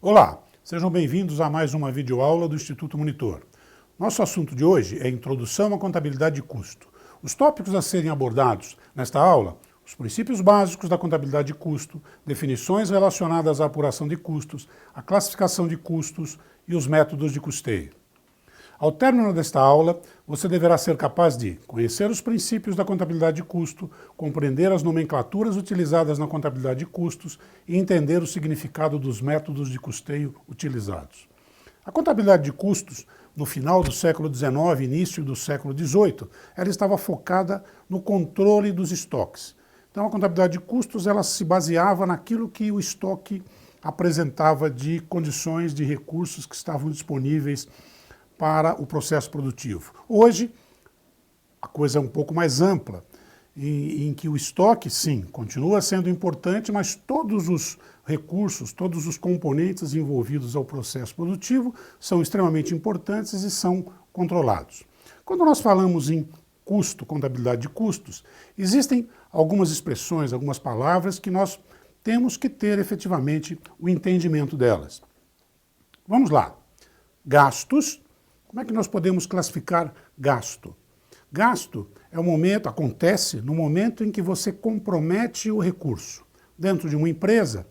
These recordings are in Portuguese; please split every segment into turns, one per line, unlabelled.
Olá, sejam bem-vindos a mais uma videoaula do Instituto Monitor. Nosso assunto de hoje é Introdução à Contabilidade de Custo. Os tópicos a serem abordados nesta aula: os princípios básicos da contabilidade de custo, definições relacionadas à apuração de custos, a classificação de custos e os métodos de custeio. Ao término desta aula, você deverá ser capaz de conhecer os princípios da contabilidade de custo, compreender as nomenclaturas utilizadas na contabilidade de custos e entender o significado dos métodos de custeio utilizados. A contabilidade de custos, no final do século XIX e início do século XVIII, ela estava focada no controle dos estoques. Então, a contabilidade de custos ela se baseava naquilo que o estoque apresentava de condições de recursos que estavam disponíveis para o processo produtivo. Hoje, a coisa é um pouco mais ampla, em que o estoque, sim, continua sendo importante, mas todos os recursos, todos os componentes envolvidos ao processo produtivo são extremamente importantes e são controlados. Quando nós falamos em custo, contabilidade de custos, existem algumas expressões, algumas palavras que nós temos que ter efetivamente o entendimento delas. Vamos lá. Gastos. Como é que nós podemos classificar gasto? Gasto é o momento, acontece no momento em que você compromete o recurso. Dentro de uma empresa,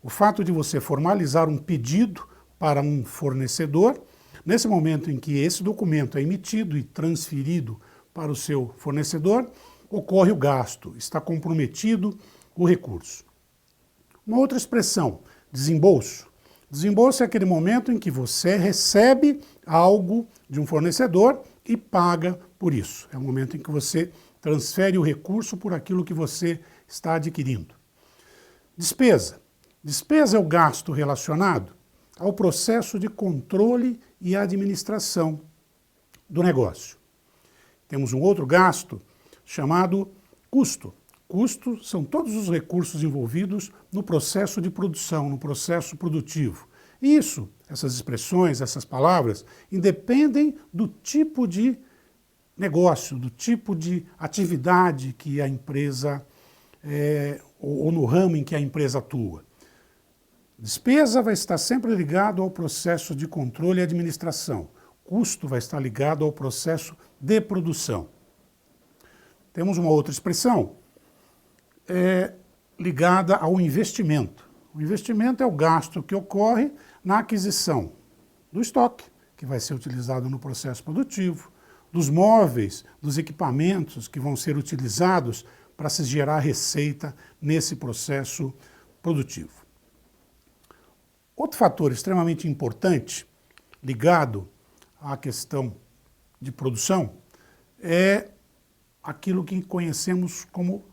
o fato de você formalizar um pedido para um fornecedor, nesse momento em que esse documento é emitido e transferido para o seu fornecedor, ocorre o gasto, está comprometido o recurso. Uma outra expressão, desembolso. Desembolso é aquele momento em que você recebe algo de um fornecedor e paga por isso. É o momento em que você transfere o recurso por aquilo que você está adquirindo. Despesa. Despesa é o gasto relacionado ao processo de controle e administração do negócio. Temos um outro gasto chamado custo. Custo são todos os recursos envolvidos no processo de produção, no processo produtivo. Isso, essas expressões, essas palavras, independem do tipo de negócio, do tipo de atividade que a empresa, ou no ramo em que a empresa atua. Despesa vai estar sempre ligado ao processo de controle e administração. Custo vai estar ligado ao processo de produção. Temos uma outra expressão, ligada ao investimento. O investimento é o gasto que ocorre na aquisição do estoque, que vai ser utilizado no processo produtivo, dos móveis, dos equipamentos que vão ser utilizados para se gerar receita nesse processo produtivo. Outro fator extremamente importante, ligado à questão de produção, é aquilo que conhecemos como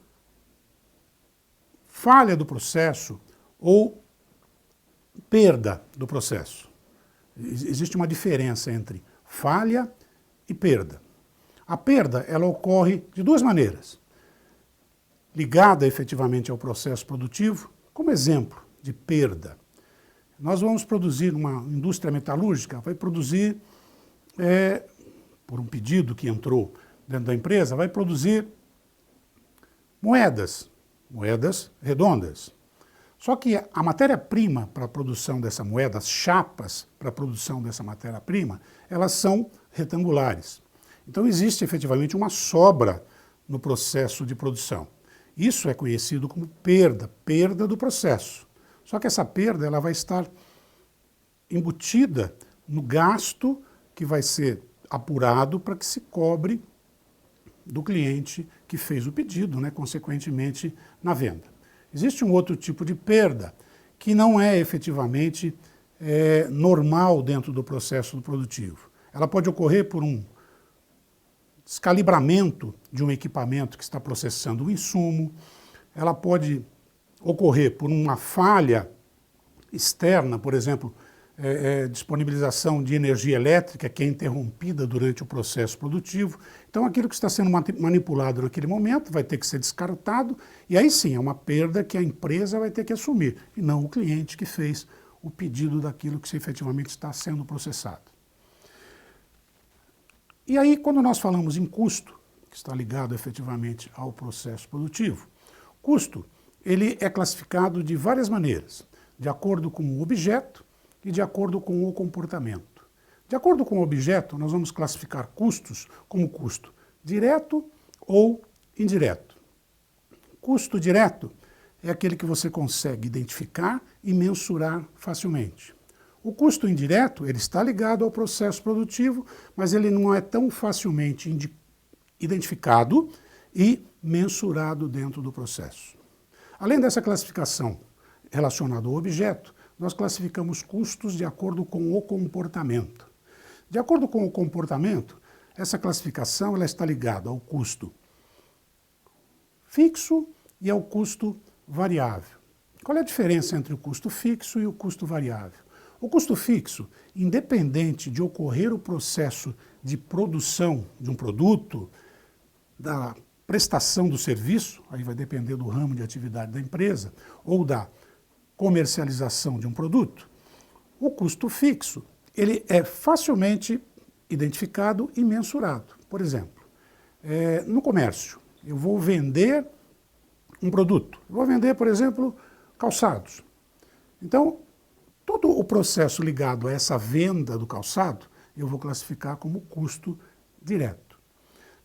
falha do processo ou perda do processo. Existe uma diferença entre falha e perda. A perda, ela ocorre de duas maneiras. Ligada efetivamente ao processo produtivo, como exemplo de perda. Nós vamos produzir, uma indústria metalúrgica vai produzir, por um pedido que entrou dentro da empresa, vai produzir moedas redondas. Só que a matéria-prima para a produção dessa moeda, as chapas para a produção dessa matéria-prima, elas são retangulares. Então existe efetivamente uma sobra no processo de produção. Isso é conhecido como perda do processo. Só que essa perda ela vai estar embutida no gasto que vai ser apurado para que se cobre do cliente que fez o pedido, consequentemente, na venda. Existe um outro tipo de perda que não é efetivamente normal dentro do processo produtivo. Ela pode ocorrer por um descalibramento de um equipamento que está processando o insumo, ela pode ocorrer por uma falha externa, por exemplo, disponibilização de energia elétrica que é interrompida durante o processo produtivo. Então aquilo que está sendo manipulado naquele momento vai ter que ser descartado e aí sim é uma perda que a empresa vai ter que assumir e não o cliente que fez o pedido daquilo que efetivamente está sendo processado. E aí quando nós falamos em custo, que está ligado efetivamente ao processo produtivo, custo ele é classificado de várias maneiras, de acordo com o objeto e de acordo com o comportamento. De acordo com o objeto, nós vamos classificar custos como custo direto ou indireto. Custo direto é aquele que você consegue identificar e mensurar facilmente. O custo indireto, ele está ligado ao processo produtivo, mas ele não é tão facilmente identificado e mensurado dentro do processo. Além dessa classificação relacionada ao objeto, nós classificamos custos de acordo com o comportamento. De acordo com o comportamento, essa classificação ela está ligada ao custo fixo e ao custo variável. Qual é a diferença entre o custo fixo e o custo variável? O custo fixo, independente de ocorrer o processo de produção de um produto, da prestação do serviço, aí vai depender do ramo de atividade da empresa, ou da comercialização de um produto, o custo fixo, ele é facilmente identificado e mensurado. Por exemplo, no comércio, eu vou vender um produto. Eu vou vender, por exemplo, calçados. Então, todo o processo ligado a essa venda do calçado, eu vou classificar como custo direto.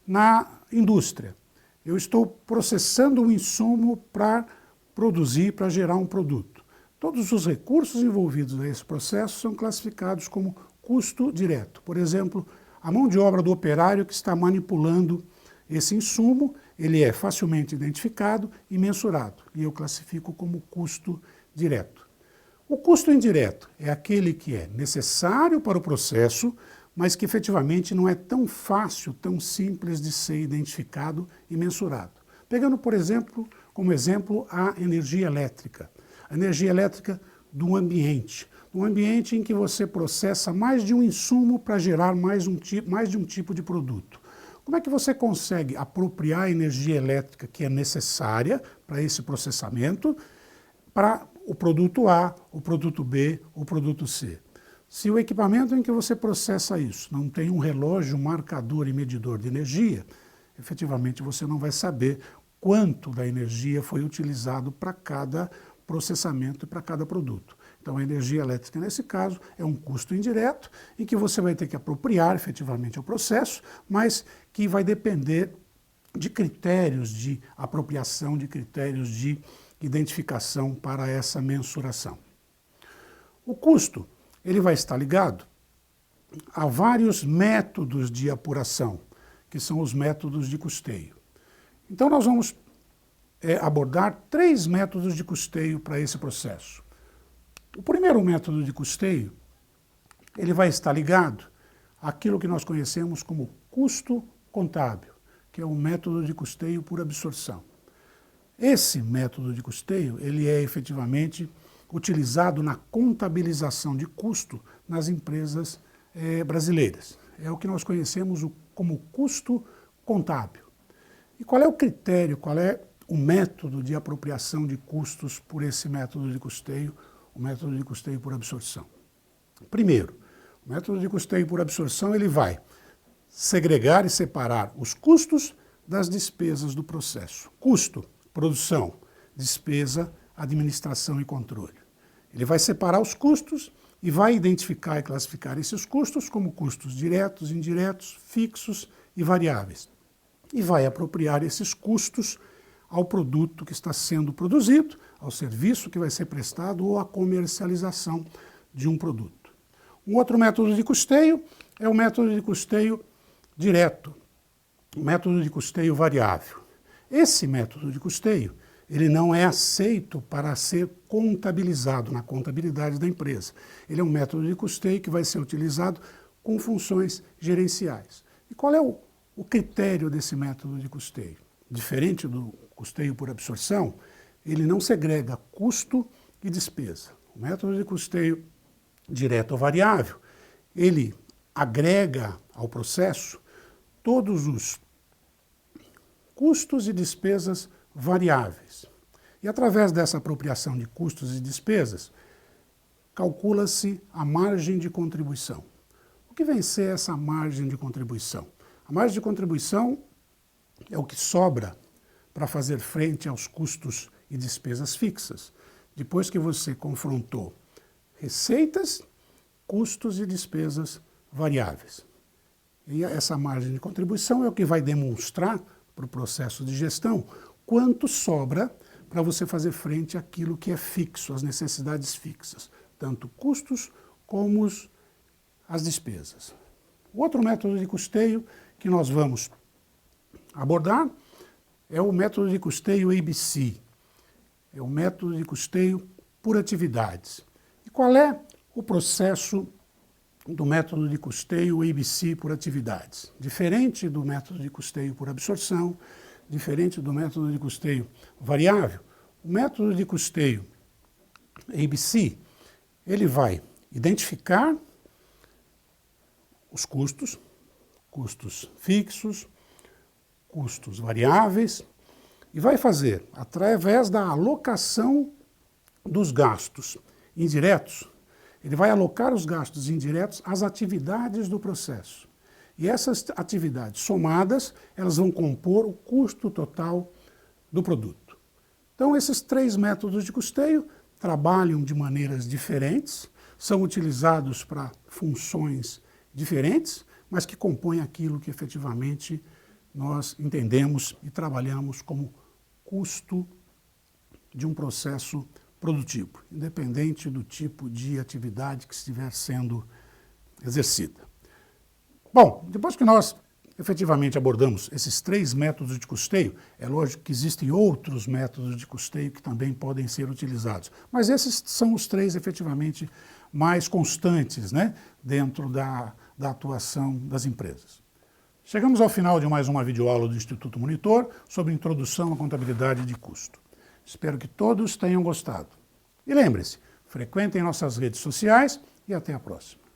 Na indústria, eu estou processando um insumo para produzir, para gerar um produto. Todos os recursos envolvidos nesse processo são classificados como custo direto. Por exemplo, a mão de obra do operário que está manipulando esse insumo, ele é facilmente identificado e mensurado, e eu classifico como custo direto. O custo indireto é aquele que é necessário para o processo, mas que efetivamente não é tão fácil, tão simples de ser identificado e mensurado. Pegando, por exemplo, como exemplo, a energia elétrica. A energia elétrica do ambiente. Um ambiente em que você processa mais de um insumo para gerar mais de um tipo de produto. Como é que você consegue apropriar a energia elétrica que é necessária para esse processamento para o produto A, o produto B, o produto C? Se o equipamento em que você processa isso não tem um relógio, um marcador e medidor de energia, efetivamente você não vai saber quanto da energia foi utilizado para cada processamento e para cada produto. Então a energia elétrica, nesse caso, é um custo indireto em que você vai ter que apropriar efetivamente ao processo, mas que vai depender de critérios de apropriação, de critérios de identificação para essa mensuração. O custo, ele vai estar ligado a vários métodos de apuração, que são os métodos de custeio. Então nós vamos abordar 3 métodos de custeio para esse processo. O primeiro método de custeio, ele vai estar ligado àquilo que nós conhecemos como custo contábil, que é o método de custeio por absorção. Esse método de custeio, ele é efetivamente utilizado na contabilização de custo nas empresas brasileiras. É o que nós conhecemos como custo contábil. E qual é o critério, qual é o método de apropriação de custos por esse método de custeio, o método de custeio por absorção? Primeiro, o método de custeio por absorção ele vai segregar e separar os custos das despesas do processo. Custo, produção, despesa, administração e controle. Ele vai separar os custos e vai identificar e classificar esses custos como custos diretos, indiretos, fixos e variáveis. E vai apropriar esses custos ao produto que está sendo produzido, ao serviço que vai ser prestado ou à comercialização de um produto. Um outro método de custeio é o método de custeio direto, o método de custeio variável. Esse método de custeio, ele não é aceito para ser contabilizado na contabilidade da empresa. Ele é um método de custeio que vai ser utilizado com funções gerenciais. E qual é o critério desse método de custeio? Diferente do custeio por absorção, ele não segrega custo e despesa. O método de custeio direto ou variável, ele agrega ao processo todos os custos e despesas variáveis. E através dessa apropriação de custos e despesas, calcula-se a margem de contribuição. O que vem ser essa margem de contribuição? A margem de contribuição é o que sobra para fazer frente aos custos e despesas fixas. Depois que você confrontou receitas custos e despesas variáveis. E essa margem de contribuição é o que vai demonstrar para o processo de gestão quanto sobra para você fazer frente àquilo que é fixo, às necessidades fixas, tanto custos como as despesas. O outro método de custeio que nós vamos abordar é o método de custeio ABC, é o método de custeio por atividades. E qual é o processo do método de custeio ABC por atividades? Diferente do método de custeio por absorção, diferente do método de custeio variável, o método de custeio ABC, ele vai identificar os custos, custos fixos, custos variáveis, e vai fazer, através da alocação dos gastos indiretos, ele vai alocar os gastos indiretos às atividades do processo. E essas atividades somadas, elas vão compor o custo total do produto. Então, esses três métodos de custeio trabalham de maneiras diferentes, são utilizados para funções diferentes, mas que compõem aquilo que efetivamente nós entendemos e trabalhamos como custo de um processo produtivo, independente do tipo de atividade que estiver sendo exercida. Bom, depois que nós efetivamente abordamos esses três métodos de custeio, é lógico que existem outros métodos de custeio que também podem ser utilizados, mas esses são os três efetivamente mais constantes, né, dentro da atuação das empresas. Chegamos ao final de mais uma videoaula do Instituto Monitor sobre introdução à contabilidade de custo. Espero que todos tenham gostado. E lembre-se, frequentem nossas redes sociais e até a próxima.